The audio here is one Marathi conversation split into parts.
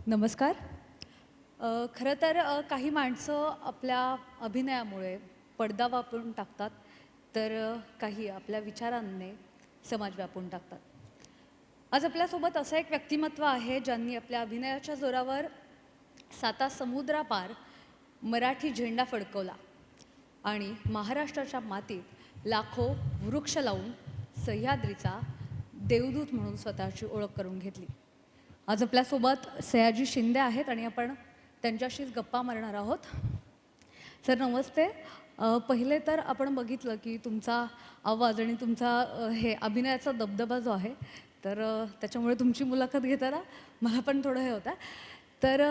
नमस्कार. खरं तर काही माणसं आपल्या अभिनयामुळे पडदा व्यापून टाकतात, तर काही आपल्या विचारांनी समाज व्यापून टाकतात. आज आपल्यासोबत असं एक व्यक्तिमत्व आहे, ज्यांनी आपल्या अभिनयाच्या जोरावर 7 समुद्रापार मराठी झेंडा फडकवला आणि महाराष्ट्राच्या मातीत लाखो वृक्ष लावून सह्याद्रीचा देवदूत म्हणून स्वतःची ओळख करून घेतली. आज आपल्यासोबत सयाजी शिंदे आहेत आणि आपण त्यांच्याशीच गप्पा मारणार आहोत. सर नमस्ते. पहिले तर आपण बघितलं की तुमचा आवाज आणि तुमचा हे अभिनयाचा दबदबा जो आहे, तर त्याच्यामुळे तुमची मुलाखत घेताना मला पण थोडं हे होतं. तर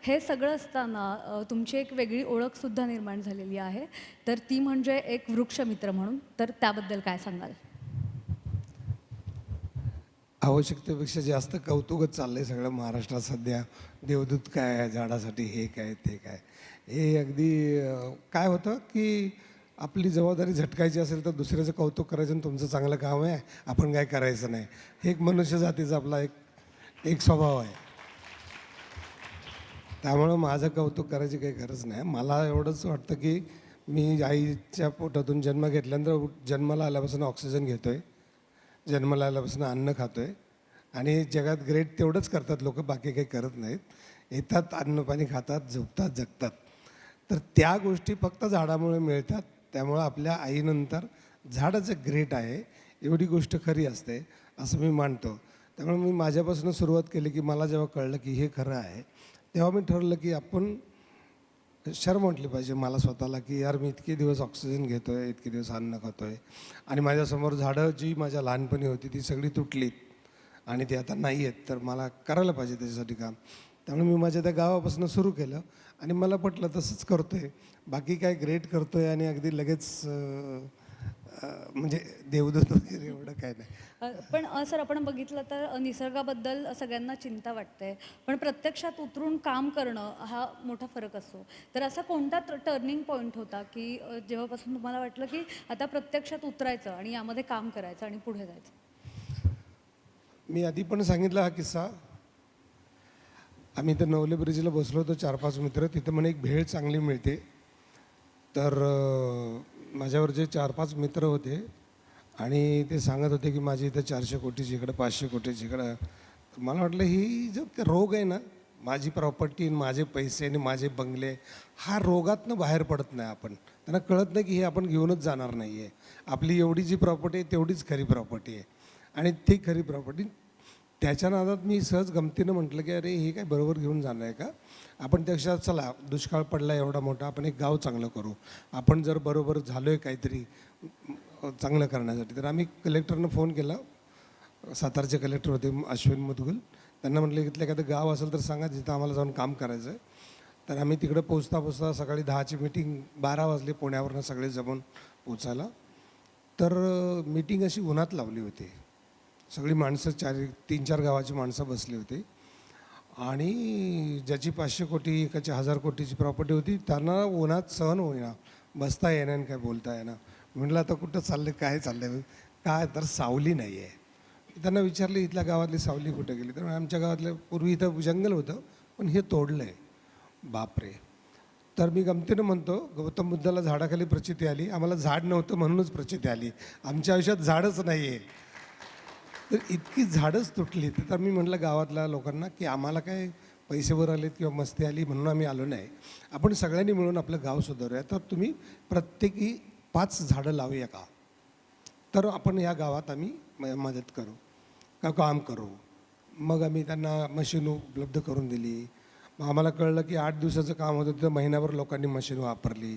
हे सगळं असताना तुमची एक वेगळी ओळखसुद्धा निर्माण झालेली आहे, तर ती म्हणजे एक वृक्षमित्र म्हणून. तर त्याबद्दल काय सांगाल? आवश्यकतेपेक्षा जास्त कौतुकच चाललंय सगळं महाराष्ट्रात सध्या. देवदूत काय आहे, झाडासाठी हे काय ते काय. हे अगदी काय होतं की आपली जबाबदारी झटकायची असेल तर दुसऱ्याचं कौतुक करायचं आणि तुमचं चांगलं काम आहे, आपण काय करायचं नाही. हे एक मनुष्य जातीचा आपला एक एक स्वभाव आहे. त्यामुळं माझं कौतुक करायची काही गरज नाही. मला एवढंच वाटतं की मी आईच्या पोटातून जन्म घेतल्यानंतर जन्माला आल्यापासून ऑक्सिजन घेतो आहे, जन्माला आल्यापासून अन्न खातो आहे. आणि जगात ग्रेट तेवढंच करतात लोक, बाकी काही करत नाहीत. येतात, अन्नपाणी खातात, झोपतात, जगतात. तर त्या गोष्टी फक्त झाडामुळे मिळतात. त्यामुळं आपल्या आईनंतर झाडाचं ग्रेट आहे, एवढी गोष्ट खरी असते असं मी मानतो. त्यामुळे मी माझ्यापासून सुरुवात केली की मला जेव्हा कळलं की हे खरं आहे, तेव्हा मी ठरवलं की आपण शर्म वाटली पाहिजे मला स्वतःला की यार मी इतके दिवस ऑक्सिजन घेतो आहे, इतके दिवस अन्न खातो आहे आणि माझ्यासमोर झाडं जी माझ्या लहानपणी होती ती सगळी तुटलीत आणि ती आता नाही आहेत, तर मला करायला पाहिजे त्याच्यासाठी काम. त्यामुळे मी माझ्या त्या गावापासून सुरू केलं आणि मला पटलं तसंच करतो आहे. बाकी काय ग्रेट करतो आहे आणि अगदी लगेच म्हणजे देवदूत वगैरे एवढं काय नाही. पण सर आपण बघितलं तर निसर्गाबद्दल सगळ्यांना चिंता वाटते, पण प्रत्यक्षात उतरून काम करणं हा मोठा फरक असतो. तर असा कोणता टर्निंग पॉईंट होता की जेव्हापासून तुम्हाला वाटलं की आता प्रत्यक्षात उतरायचं आणि यामध्ये काम करायचं आणि पुढे जायचं? मी आधी पण सांगितला हा किस्सा. आम्ही तर नवले ब्रिजला बसलो होतो 4-5 मित्र. तिथं म्हणे एक भेळ चांगली मिळते. तर माझ्यावर जे 4-5 मित्र होते आणि ते सांगत होते की माझी इथं 400 कोटीची इकडं, 500 कोटीची इकडं. मला वाटलं ही जो रोग आहे ना, माझी प्रॉपर्टी, माझे पैसे आणि माझे बंगले, हा रोगातनं बाहेर पडत नाही आपण. त्यांना कळत नाही की हे आपण घेऊनच जाणार नाही आहे. आपली एवढी जी प्रॉपर्टी आहे तेवढीच खरी प्रॉपर्टी आहे आणि ती खरी प्रॉपर्टी. त्याच्या नादात मी सहज गमतीनं म्हटलं की अरे हे काय बरोबर घेऊन जाणार आहे का आपण. त्यापेक्षा चला दुष्काळ पडला एवढा मोठा, आपण एक गाव चांगलं करू. आपण जर बरोबर झालो आहे काहीतरी चांगलं करण्यासाठी, तर आम्ही कलेक्टरनं फोन केला. सातारचे कलेक्टर होते अश्विन मुदगल. त्यांना म्हटलं इथलं एखादं गाव असेल तर सांगा जिथं आम्हाला जाऊन काम करायचं आहे. तर आम्ही तिकडं पोचता सकाळी 10ची मीटिंग, 12 वाजले पुण्यावरनं सगळे जमून पोचायला. तर मीटिंग अशी उन्हात लावली होती. सगळी माणसं 3-4 गावाची माणसं बसली होती आणि ज्याची 500 कोटी, एकाची 1000 कोटीची प्रॉपर्टी होती त्यांना उन्हात सहन होईना, बसता येणं आणि काय बोलता येणं. म्हटलं आता कुठं चाललं, काय चाललं, काय तर सावली नाही आहे. त्यांना विचारलं इथल्या गावातली सावली कुठं गेली, तर आमच्या गावातल्या पूर्वी इथं जंगल होतं पण हे तोडलं आहे. बापरे. तर मी गमतीनं म्हणतो गौतम बुद्धाला झाडाखाली प्रचिती आली, आम्हाला झाड नव्हतं म्हणूनच प्रचिती आली. आमच्या आयुष्यात झाडच नाही आहे. तर इतकी झाडच तुटली. तर मी म्हटलं गावातल्या लोकांना की आम्हाला काय पैसे आलेत किंवा मस्ती आली म्हणून आम्ही आलो नाही, आपण सगळ्यांनी मिळून आपलं गाव सुधारूया. तर तुम्ही प्रत्येकी 5 झाडं लावूया का, तर आपण या गावात आम्ही मदत करू का, काम करू. मग आम्ही त्यांना मशीन उपलब्ध करून दिली. मग आम्हाला कळलं की 8 दिवसाचं काम होतं, तिथं महिनाभर लोकांनी मशीन वापरली.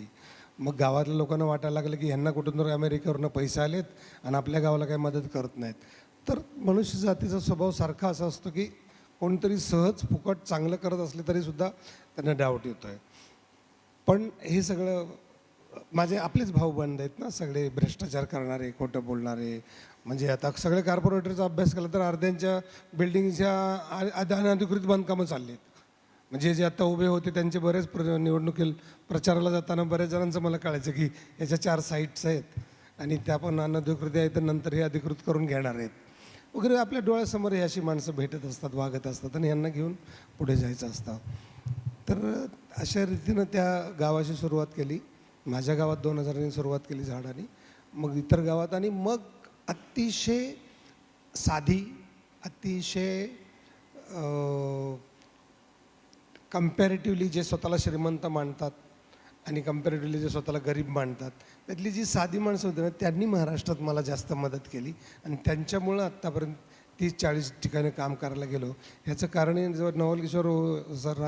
मग गावातल्या लोकांना वाटायला लागलं की ह्यांना कुठून तर अमेरिकेवरनं पैसे आलेत आणि आपल्या गावाला काही मदत करत नाहीत. तर मनुष्य जातीचा स्वभाव सारखा असा असतो की कोणतरी सहज फुकट चांगलं करत असले तरीसुद्धा त्यांना डाऊट येतो आहे. पण हे सगळं माझे आपलेच भाऊबंद आहेत ना, सगळे भ्रष्टाचार करणारे, खोटं बोलणारे. म्हणजे आता सगळे कॉर्पोरेटरचा अभ्यास केला तर अर्ध्यांच्या बिल्डिंगच्या अनधिकृत बांधकामं चालली आहेत. म्हणजे जे आता उभे होते त्यांचे बरेच निवडणुकीत प्रचाराला जाताना बऱ्याच जणांचं मला कळायचं की याच्या 4 साईट्स आहेत आणि त्या पण अनधिकृत आहेत, तर नंतर हे अधिकृत करून घेणार आहेत. वगैरे आपल्या डोळ्यासमोर ही अशी माणसं भेटत असतात, वागत असतात आणि यांना घेऊन पुढे जायचं असतं. तर अशा रीतीनं त्या गावाची सुरुवात केली. माझ्या गावात 2000 सुरुवात केली झाडांनी, मग इतर गावात, आणि मग अतिशय साधी, अतिशय कम्पॅरेटिव्हली जे स्वतःला श्रीमंत मानतात आणि कम्पॅरेटिव्हली जे स्वतःला गरीब मानतात, त्यातली जी साधी माणसं होती ना, त्यांनी महाराष्ट्रात मला जास्त मदत केली आणि त्यांच्यामुळं आत्तापर्यंत 30-40 ठिकाणी काम करायला गेलो. ह्याचं कारण आहे, जेव्हा नवल किशोर सर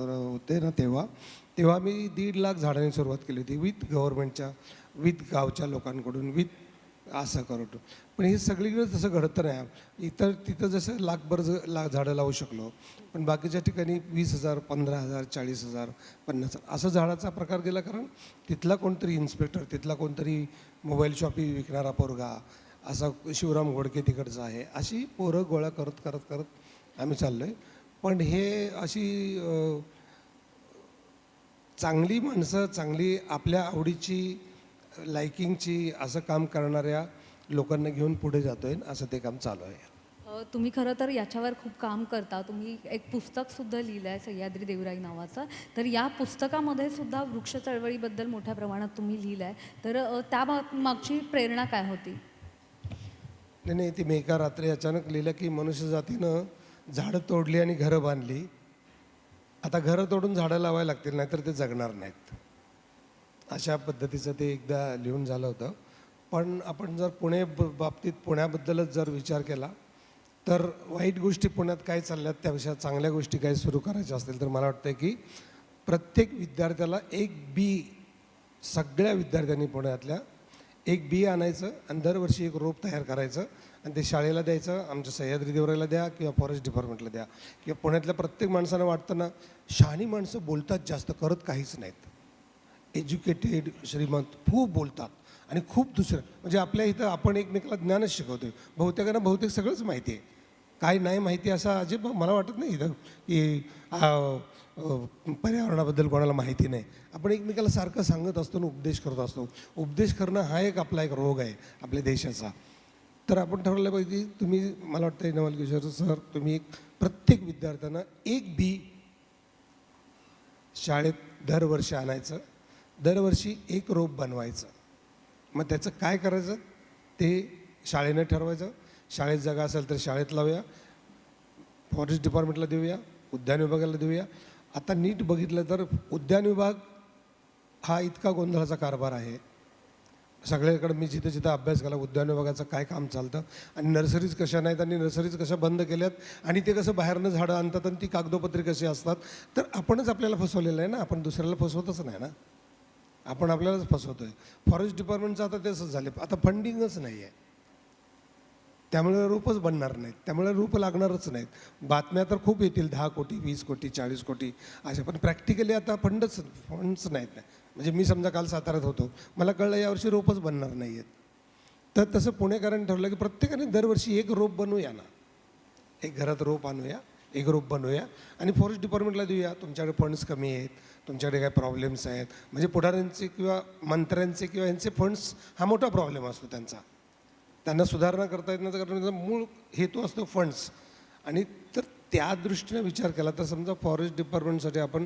होते ना, तेव्हा मी 1.5 लाख झाडांनी सुरुवात केली होती, विथ गव्हर्नमेंटच्या, विथ गावच्या लोकांकडून, विथ असं करतो. पण हे सगळीकडे तसं घडतं नाही. तिथं जसं लाखभर लाख झाडं लावू शकलो, पण बाकीच्या ठिकाणी 20,000, 15,000, 40,000, 50,000 असं झाडाचा प्रकार गेला. कारण तिथला कोणतरी इन्स्पेक्टर, तिथला कोणतरी मोबाईल शॉपी विकणारा पोरगा, असा शिवराम घोडके तिकडचा आहे, अशी पोरं गोळा करत करत करत आम्ही चाललो आहे. पण हे अशी चांगली माणसं, चांगली आपल्या आवडीची, लायकिंगची असं काम करणाऱ्या लोकांना घेऊन पुढे जातो आहे, असं ते काम चालू आहे. तुम्ही खरं तर याच्यावर खूप काम करता. तुम्ही एक पुस्तकसुद्धा लिहिलं आहे सह्याद्री देवराई नावाचं. तर या पुस्तकामध्ये सुद्धा वृक्ष चळवळीबद्दल मोठ्या प्रमाणात तुम्ही लिहिलं आहे. तर त्या मागची प्रेरणा काय होती? नाही, ती मी एका रात्री अचानक लिहिलं की मनुष्य जातीनं झाडं तोडली आणि घरं बांधली. आता घरं तोडून झाडं लावायला लागतील, नाहीतर ते जगणार नाहीत. अशा पद्धतीचं ते एकदा लिहून झालं होतं. पण आपण जर बाबतीत पुण्याबद्दलच जर विचार केला, तर वाईट गोष्टी पुण्यात काय चालल्यात त्यापेक्षा चांगल्या गोष्टी काय सुरू करायच्या असतील, तर मला वाटतं की प्रत्येक विद्यार्थ्याला एक बी, सगळ्या विद्यार्थ्यांनी पुण्यातल्या एक बी आणायचं आणि दरवर्षी एक रोप तयार करायचं आणि ते शाळेला द्यायचं. आमच्या सह्याद्री देवराईला द्या किंवा फॉरेस्ट डिपार्टमेंटला द्या, किंवा पुण्यातल्या प्रत्येक माणसाला वाटतं ना, शहाणी माणसं बोलतात जास्त, करत काहीच नाहीत. एज्युकेटेड श्रीमंत खूप बोलतात आणि खूप दुसरं, म्हणजे आपल्या इथं आपण एकमेकाला ज्ञानच शिकवतोय. बहुतेकांना बहुतेक सगळंच माहिती आहे, काय नाही माहिती असं अजिबात मला वाटत नाही इथं की पर्यावरणाबद्दल कोणाला माहिती नाही. आपण एकमेकाला सारखं सांगत असतो आणि उपदेश करत असतो. उपदेश करणं हा आपला एक रोग आहे आपल्या देशाचा. तर आपण ठरवलं पाहिजे की तुम्ही, मला वाटतं नवल किशोर सर, तुम्ही प्रत्येक विद्यार्थ्यांना एक बी शाळेत दरवर्षी आणायचं, दरवर्षी एक रोप बनवायचं. मग त्याचं काय करायचं ते शाळेनं ठरवायचं. शाळेत जागा असेल तर शाळेत लावूया, फॉरेस्ट डिपार्टमेंटला देऊया, उद्यान विभागाला देऊया. आता नीट बघितलं तर उद्यान विभाग हा इतका गोंधळाचा कारभार आहे. सगळ्याकडे मी जिथं जिथं अभ्यास केला, उद्यान विभागाचं काय काम चालतं आणि नर्सरीज कशा नाहीत आणि नर्सरीज कशा बंद केल्यात आणि ते कसं बाहेरनं झाडं आणतात आणि ती कागदोपत्री कशी असतात. तर आपणच आपल्याला फसवलेलं आहे ना, आपण दुसऱ्याला फसवतच नाही ना, आपण आपल्यालाच फसवतोय. फॉरेस्ट डिपार्टमेंटचं आता तेच झाले, आता फंडिंगच नाही आहे, त्यामुळे रूपच बनणार नाहीत, त्यामुळे रूप लागणारच नाहीत. बातम्या तर खूप येतील, 10 कोटी, 20 कोटी, 40 कोटी अशा, पण प्रॅक्टिकली आता फंड्स नाहीत. म्हणजे मी समजा काल साताऱ्यात होतो, मला कळलं यावर्षी रोपच बनणार नाही आहेत. तर तसं पुणेकरांनी ठरवलं की प्रत्येकाने दरवर्षी एक रोप बनवूया ना, एक घरात रोप आणूया, एक रोप बनवूया आणि फॉरेस्ट डिपार्टमेंटला देऊया. तुमच्याकडे फंड्स कमी आहेत, तुमच्याकडे काय प्रॉब्लेम्स आहेत, म्हणजे पुढाऱ्यांचे किंवा मंत्र्यांचे किंवा यांचे फंड्स हा मोठा प्रॉब्लेम असतो त्यांना सुधारणा करता येत नाही, कारण त्याचा मूळ हेतू असतो फंड्स. आणि तर त्या दृष्टीने विचार केला तर समजा फॉरेस्ट डिपार्टमेंटसाठी आपण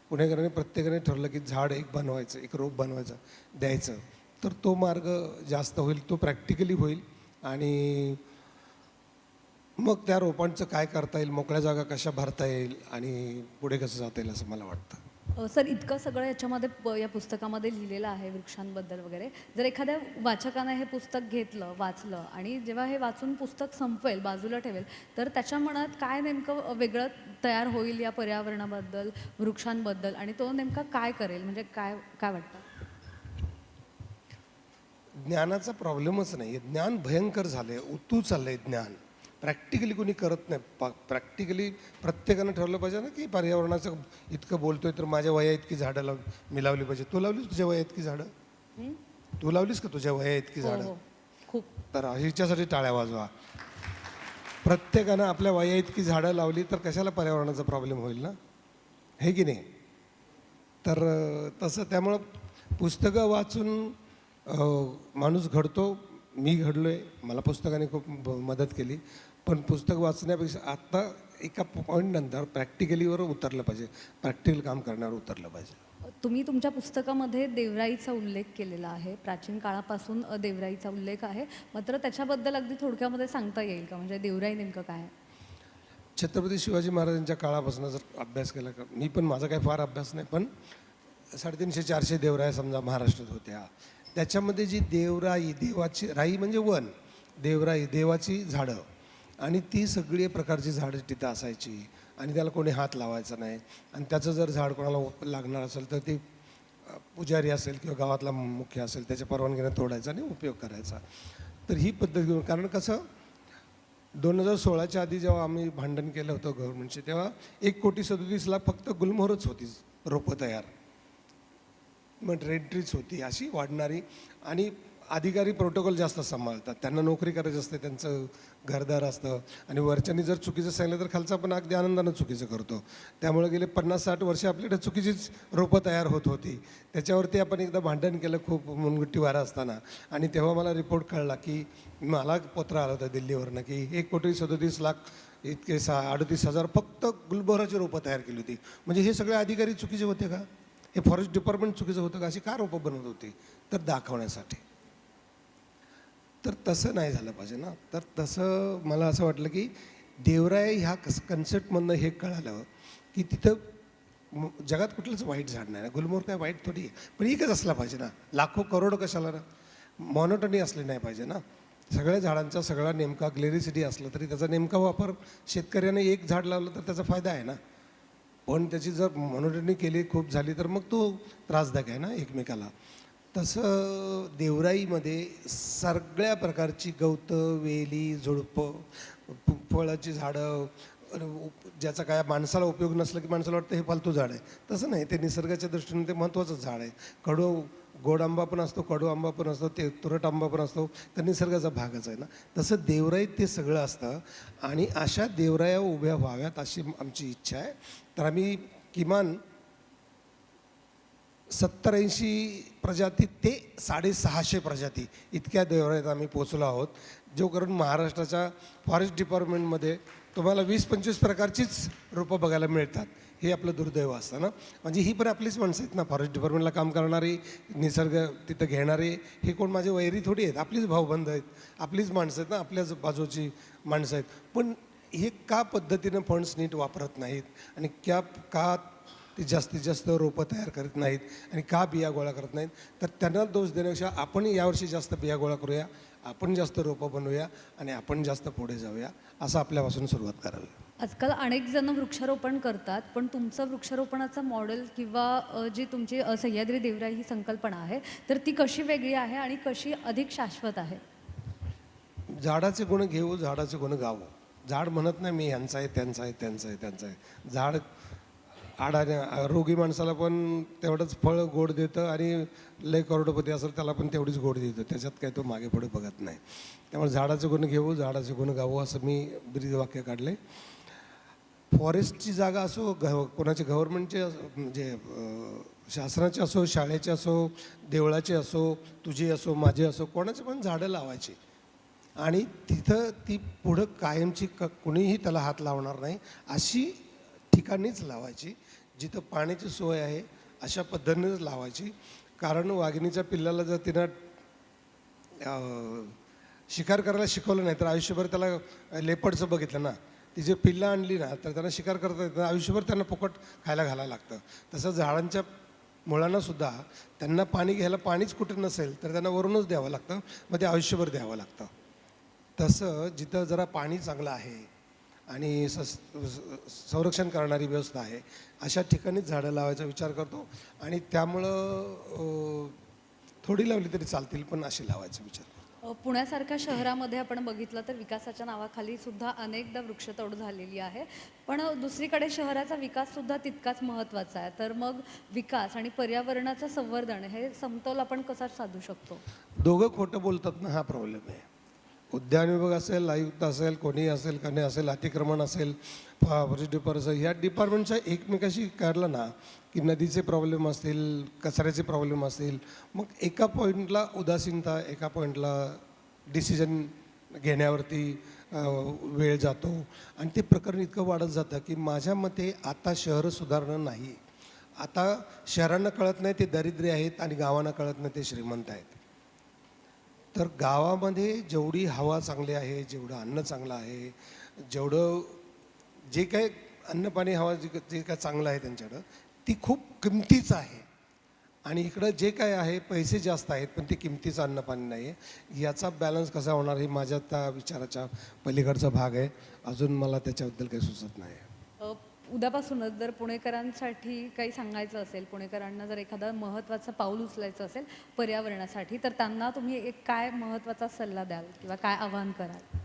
पुणेकरांनी प्रत्येकाने ठरलं की झाड एक बनवायचं, एक रोप बनवायचं, द्यायचं, तर तो मार्ग जास्त होईल, तो प्रॅक्टिकली होईल. आणि मग त्या रोपांचं काय करता येईल, मोकळ्या जागा कशा भरता येईल आणि पुढे कसं जाता येईल असं मला वाटतं. सर, इतकं सगळं याच्यामध्ये या पुस्तकामध्ये लिहिलेलं आहे वृक्षांबद्दल वगैरे. जर एखाद्या वाचकानं हे पुस्तक घेतलं, वाचलं आणि जेव्हा हे वाचून पुस्तक संपवेल, बाजूला ठेवेल, तर त्याच्या मनात काय नेमकं वेगळं तयार होईल या पर्यावरणाबद्दल, वृक्षांबद्दल, आणि तो नेमका काय करेल, म्हणजे काय काय वाटतं? ज्ञानाचा प्रॉब्लेमच नाही आहे, ज्ञान भयंकर झालं आहे, उतू चाललं आहे ज्ञान. प्रॅक्टिकली कोणी करत नाही. प्रॅक्टिकली प्रत्येकानं ठरवलं पाहिजे ना की पर्यावरणाचं इतकं बोलतोय तर माझ्या वया इतकी झाडं मी लावली पाहिजे. तू लावलीस तुझ्या वया इतकी झाडं? तू लावलीस का तुझ्या वया इतकी झाडं? हो, खूप. तर हिच्यासाठी टाळ्या वाजवा. प्रत्येकानं आपल्या वया इतकी झाडं लावली तर कशाला पर्यावरणाचा प्रॉब्लेम होईल ना, हे की नाही? तर तसं त्यामुळं पुस्तकं वाचून माणूस घडतो. मी घडलो आहे, मला पुस्तकाने खूप मदत केली. पण पुस्तक वाचण्यापेक्षा आत्ता एका पॉईंटनंतर प्रॅक्टिकलीवर उतरलं पाहिजे, प्रॅक्टिकल काम करण्यावर उतरलं पाहिजे. तुम्ही तुमच्या पुस्तकामध्ये देवराईचा उल्लेख केलेला आहे, प्राचीन काळापासून देवराईचा उल्लेख आहे, मात्र त्याच्याबद्दल अगदी थोडक्यामध्ये सांगता येईल का, म्हणजे देवराई नेमकं काय आहे? छत्रपती शिवाजी महाराजांच्या काळापासून जर अभ्यास केला का, मी पण माझा काही फार अभ्यास नाही, पण 350-400 देवराया समजा महाराष्ट्रात होत्या. त्याच्यामध्ये जी देवराई, देवाची राई म्हणजे वन, देवराई देवाची झाडं, आणि ती सगळी प्रकारची झाडं तिथं असायची आणि त्याला कोणी हात लावायचा नाही. आणि त्याचं जर झाड कोणाला लागणार असेल तर ते पुजारी असेल किंवा गावातला मुख्य असेल त्याच्या परवानगीने तोडायचा आणि उपयोग करायचा. तर ही पद्धत घेऊन, कारण कसं 2016च्या आधी जेव्हा आम्ही भांडण केलं होतं गव्हर्नमेंटचे, तेव्हा 1,37,00,000 फक्त गुलमोहरच होती रोपं तयार, मग रेंट्रीच होती अशी वाढणारी. आणि अधिकारी प्रोटोकॉल जास्त सांभाळतात, त्यांना नोकरी करायची असते, त्यांचं घरदार असतं, आणि वरच्यांनी जर चुकीचं सांगितलं तर खालचा पण अगदी आनंदानं चुकीचं करतो. त्यामुळे गेले 50-60 वर्ष आपल्याकडे चुकीचीच रोपं तयार होत होती. त्याच्यावरती आपण एकदा भांडण केलं खूप मुनगट्टी वारा असताना, आणि तेव्हा मला रिपोर्ट कळला की मला पत्र आलं होतं दिल्लीवरनं की 1,37,00,000 इतके 38,000 फक्त गुलमोहराची रोपं तयार केली होती. म्हणजे हे सगळे अधिकारी चुकीचे होते का? हे फॉरेस्ट डिपार्टमेंट चुकीचं होतं का? अशी का रोपं बनवत होती? तर दाखवण्यासाठी. तर तसं नाही झालं पाहिजे ना. तर तसं मला असं वाटलं की देवराय ह्या कन्सेप्टमधनं हे कळालं की तिथं जगात कुठलंच वाईट झाड नाही ना. गुलमोहर काय वाईट थोडी आहे, पण एकच असला पाहिजे ना. लाखो करोड कशाला ना, मॉनोटनी असली नाही पाहिजे ना. सगळ्या झाडांचा सगळा नेमका ग्लेरिसिटी असलं तरी त्याचा नेमका वापर शेतकऱ्याने एक झाड लावलं तर त्याचा फायदा आहे ना. पण त्याची जर मॉनोटनी केली खूप झाली तर मग तो त्रासदायक आहे ना एकमेकाला. तसं देवराईमध्ये सगळ्या प्रकारची गवतं, वेली, झुडपं, फळाची झाडं, ज्याचा काय माणसाला उपयोग नसला की माणसाला वाटतं हे फालतू झाड आहे. तसं नाही, ते निसर्गाच्या दृष्टीने ते महत्त्वाचं झाड आहे. गोड आंबा पण असतो, कडू आंबा पण असतो, ते तुरट आंबा पण असतो, तर निसर्गाचा भागच आहे ना. तसं देवराईत ते सगळं असतं, आणि अशा देवराया उभ्या व्हाव्यात अशी आमची इच्छा आहे. तर आम्ही किमान 70-80 प्रजाती ते 650 प्रजाती इतक्या देवरायात आम्ही पोचलो आहोत. जो करून महाराष्ट्राच्या फॉरेस्ट डिपार्टमेंटमध्ये तुम्हाला 20-25 प्रकारचीच रोपं बघायला मिळतात. हे आपलं दुर्दैव असतं ना. म्हणजे ही पण आपलीच माणसं आहेत ना, फॉरेस्ट डिपार्टमेंटला काम करणारी, निसर्ग तिथं घेणारे. हे कोण माझे वैरी थोडी आहेत, आपलीच भाऊबंद आहेत, आपलीच माणसं आहेत ना, आपल्याच बाजूची माणसं आहेत. पण हे का पद्धतीनं फंड्स नीट वापरत नाहीत, आणि का ते जास्तीत जास्त रोपं तयार करत नाहीत, आणि का बिया गोळा करत नाहीत, तर त्यांना दोष देण्यापेक्षा आपण यावर्षी जास्त बिया गोळा करूया, आपण जास्त रोपं बनवूया, आणि आपण जास्त पुढे जाऊया, असं आपल्यापासून सुरुवात करावी. आजकाल अनेक जण वृक्षारोपण करतात, पण तुमचं वृक्षारोपणाचं मॉडेल किंवा जी तुमची सह्याद्री देवराई ही संकल्पना आहे, तर ती कशी वेगळी आहे आणि कशी अधिक शाश्वत आहे? झाडाचे गुण घेऊ, झाडाचे गुण गावू. झाड म्हणत नाही मी ह्यांचा आहे, त्यांचा आहे, त्यांचा आहे, त्यांचा आहे. झाड रोगी माणसाला पण तेवढंच फळ गोड देतं, आणि लय करोडपती असेल त्याला पण तेवढीच गोड देतं. त्याच्यात काय तो मागे पुढे बघत नाही. त्यामुळे झाडाचे गुण घेऊ, झाडाचे गुण गावू, असं मी ब्रीद वाक्य काढले. फॉरेस्टची जागा असो, कोणाचे गव्हर्नमेंटचे म्हणजे शासनाचे असो, शाळेचे असो, देवळाचे असो, तुझी असो, माझी असो, कोणाचे पण झाडं लावायची, आणि तिथं ती पुढं कायमची कुणीही त्याला हात लावणार नाही अशी ठिकाणीच लावायची. जिथं पाण्याची सोय आहे अशा पद्धतीनेच लावायची. कारण वाघिणीच्या पिल्लाला जर तिनं शिकार करायला शिकवलं नाही तर आयुष्यभर त्याला लेपर्डचं बघितलं ना, ती जे पिल्लं आणली ना तर त्यांना शिकार करता येतं, आयुष्यभर त्यांना फुकट खायला घालायला लागतं. तसं झाडांच्या मुळांना सुद्धा त्यांना पाणी घ्यायला पाणीच कुठं नसेल तर त्यांना वरूनच द्यावं लागतं, मग ते आयुष्यभर द्यावं लागतं. तसं जिथं जरा पाणी चांगलं आहे आणि संरक्षण करणारी व्यवस्था आहे अशा ठिकाणीच झाडं लावायचा विचार करतो. आणि त्यामुळं थोडी लावली तरी चालतील, पण अशी लावायचा विचार करतो. पुण्यासारख्या शहरामध्ये आपण बघितलं तर विकासाच्या नावाखाली सुद्धा अनेकदा वृक्षतोड झालेली आहे, पण दुसरीकडे शहराचा विकाससुद्धा तितकाच महत्त्वाचा आहे. तर मग विकास आणि पर्यावरणाचं संवर्धन हे समतोल आपण कसा साधू शकतो? दोघं खोटं बोलतात ना, हा प्रॉब्लेम आहे. उद्यान विभाग असेल, आयुक्त असेल, कोणी असेल, कधी असेल, अतिक्रमण असेल, फॉरेस्ट डिपार्टमेंट असेल, ह्या डिपार्टमेंटच्या एकमेकाशी काढलं ना की नदीचे प्रॉब्लेम असतील, कचऱ्याचे प्रॉब्लेम असतील, मग एका पॉईंटला उदासीनता, एका पॉईंटला डिसिजन घेण्यावरती वेळ जातो आणि ते प्रकरण इतकं वाढत जातं की माझ्या मते आता शहरं सुधारणं नाही. आता शहरांना कळत नाही ते दरिद्री आहेत आणि गावांना कळत नाही ते श्रीमंत आहेत. तर गावामध्ये जेवढी हवा चांगली आहे, जेवढं अन्न चांगलं आहे, जेवढं जे काय अन्न पाणी हवा जे काय चांगलं आहे त्यांच्याकडं, ती खूप किमतीचं आहे. आणि इकडं जे काय आहे पैसे जास्त आहेत पण ते किमतीचं अन्न पाणी नाही आहे. याचा बॅलन्स कसा होणार हे माझ्या त्या विचाराच्या पलीकडचा भाग आहे. अजून मला त्याच्याबद्दल काही सुचत नाही. उद्यापासूनच जर पुणेकरांसाठी काही सांगायचं असेल, पुणेकरांना जर एखादं महत्त्वाचं पाऊल उचलायचं असेल पर्यावरणासाठी, तर त्यांना तुम्ही एक काय महत्त्वाचा सल्ला द्याल किंवा काय आवाहन कराल?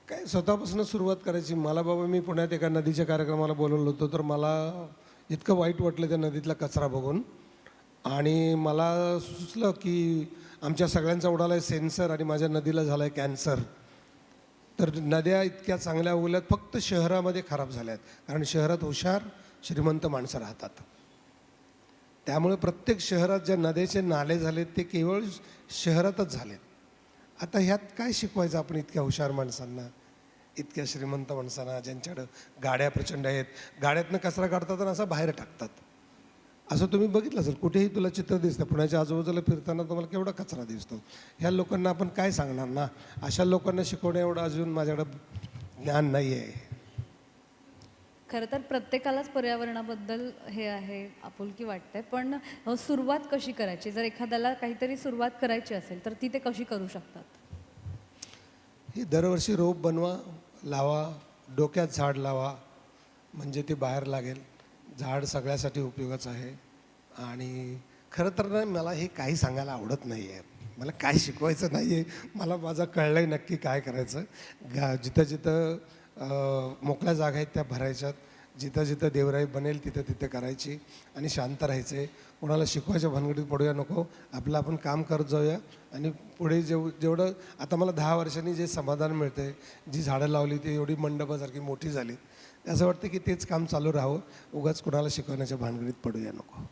काय स्वतःपासून सुरुवात करायची. मला बाबा मी पुण्यात एका नदीच्या कार्यक्रमाला बोलवलं होतं तर मला इतकं वाईट वाटलं त्या नदीतला कचरा बघून. आणि मला सुचलं की आमच्या सगळ्यांचा उडाला आहे सेन्सर आणि माझ्या नदीला झाला आहे कॅन्सर. तर नद्या इतक्या चांगल्या उगल्यात फक्त शहरामध्ये खराब झाल्या आहेत. कारण शहरात हुशार श्रीमंत माणसं राहतात. त्यामुळे प्रत्येक शहरात ज्या नद्याचे नाले झालेत ते केवळ शहरातच झालेत. आता ह्यात काय शिकवायचं आपण इतक्या हुशार माणसांना, इतक्या श्रीमंत माणसांना ज्यांच्याकडं गाड्या प्रचंड आहेत. गाड्यातनं कचरा काढतात आणि असा बाहेर टाकतात. असं तुम्ही बघितलं असेल कुठेही तुला चित्र दिसतं. पुण्याच्या आजूबाजूला फिरताना तुम्हाला केवढा कचरा दिसतो. ह्या लोकांना आपण काय सांगणार ना. अशा लोकांना शिकवण्या एवढं अजून माझ्याकडं ज्ञान नाही आहे. खरं तर प्रत्येकालाच पर्यावरणाबद्दल हे आहे आपुलकी वाटते, पण सुरुवात कशी करायची? जर एखाद्याला काहीतरी सुरुवात करायची असेल तर ती ते कशी करू शकतात? ही दरवर्षी रोप बनवा, लावा, डोक्यात झाड लावा, म्हणजे ते बाहेर लागेल. झाड सगळ्यासाठी उपयोगाचं आहे. आणि खरं तर ना मला हे काही सांगायला आवडत नाही आहे. मला काय शिकवायचं नाही आहे. मला माझं कळलं आहे नक्की काय करायचं. जिथं जिथं मोकळ्या जागा आहेत त्या भरायच्यात. जिथं जिथं देवराई बनेल तिथं तिथं करायची आणि शांत राहायचं आहे. कोणाला शिकवायच्या भानगडीत पडूया नको. आपलं आपण काम करत जाऊया आणि पुढे जेवढं आता मला 10 वर्षांनी जे समाधान मिळतं आहे, जी झाडं लावली ती एवढी मंडपासारखी मोठी झाली, असं वाटतं की तेच काम चालू राहावं. उगाच कोणाला शिकवण्याच्या भानगडीत पडूया नको.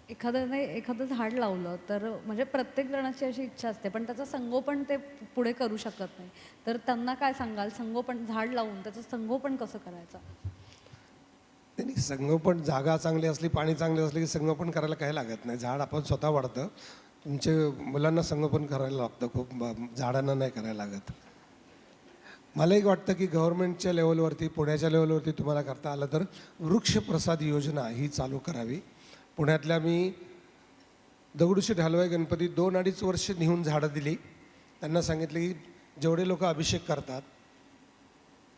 एखादं झाड लावलं तर म्हणजे प्रत्येक जणाची अशी इच्छा असते, पण त्याचं संगोपन ते पुढे करू शकत नाही. तर त्यांना काय सांगाल? संगोपन, झाड लावून त्याचं संगोपन कसं करायचं? त्यांनी संगोपन, जागा चांगली असली, पाणी चांगले असले की संगोपन करायला काही लागत नाही. झाड आपण स्वतः वाढतं. तुमचे मुलांना संगोपन करायला लागतं खूप, झाडांना नाही करायला लागत. मला एक वाटतं की गव्हर्नमेंटच्या लेवलवरती, पुण्याच्या लेवलवरती तुम्हाला करता आलं तर वृक्षप्रसाद योजना ही चालू करावी. पुण्यातल्या मी दगडूशेठ हलवाई गणपती 2-2.5 वर्ष नेऊन झाडं दिली. त्यांना सांगितलं की जेवढे लोक अभिषेक करतात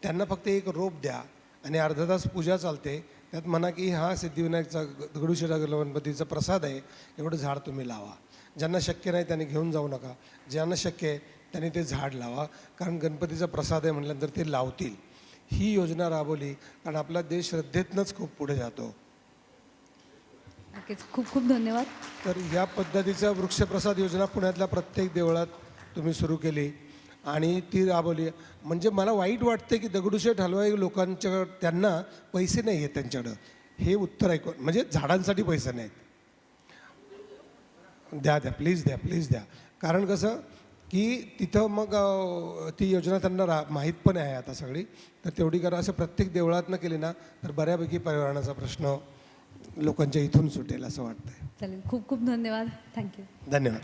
त्यांना फक्त एक रोप द्या आणि अर्धा तास पूजा चालते. त्यात म्हणा की हा सिद्धिविनायकचा दगडूशेठ गणपतीचा प्रसाद आहे, एवढं झाड तुम्ही लावा. ज्यांना शक्य नाही त्यांनी घेऊन जाऊ नका. ज्यांना शक्य आहे त्यांनी ते झाड लावा. कारण गणपतीचा प्रसाद आहे म्हटल्यानंतर ते लावतील. ही योजना राबवली कारण आपला देश श्रद्धेतनंच खूप पुढे जातो. नक्कीच, खूप खूप धन्यवाद. तर या पद्धतीच्या वृक्षप्रसाद योजना पुण्यातल्या प्रत्येक देवळात तुम्ही सुरू केली आणि ती राबवली. म्हणजे मला वाईट वाटते की दगडूशेठ हलवाई लोकांच्या त्यांना पैसे नाही आहेत त्यांच्याकडं. हे उत्तर ऐकून, म्हणजे झाडांसाठी पैसे नाहीत. द्या प्लीज द्या. कारण कसं की तिथं मग ती योजना त्यांना माहीत पण आहे आता सगळी. तर तेवढी करा. असं प्रत्येक देवळातनं केली ना तर बऱ्यापैकी पर्यावरणाचा प्रश्न लोकांच्या इथून सुटेल असं वाटतंय. चालेल, खूप खूप धन्यवाद. थँक्यू. धन्यवाद.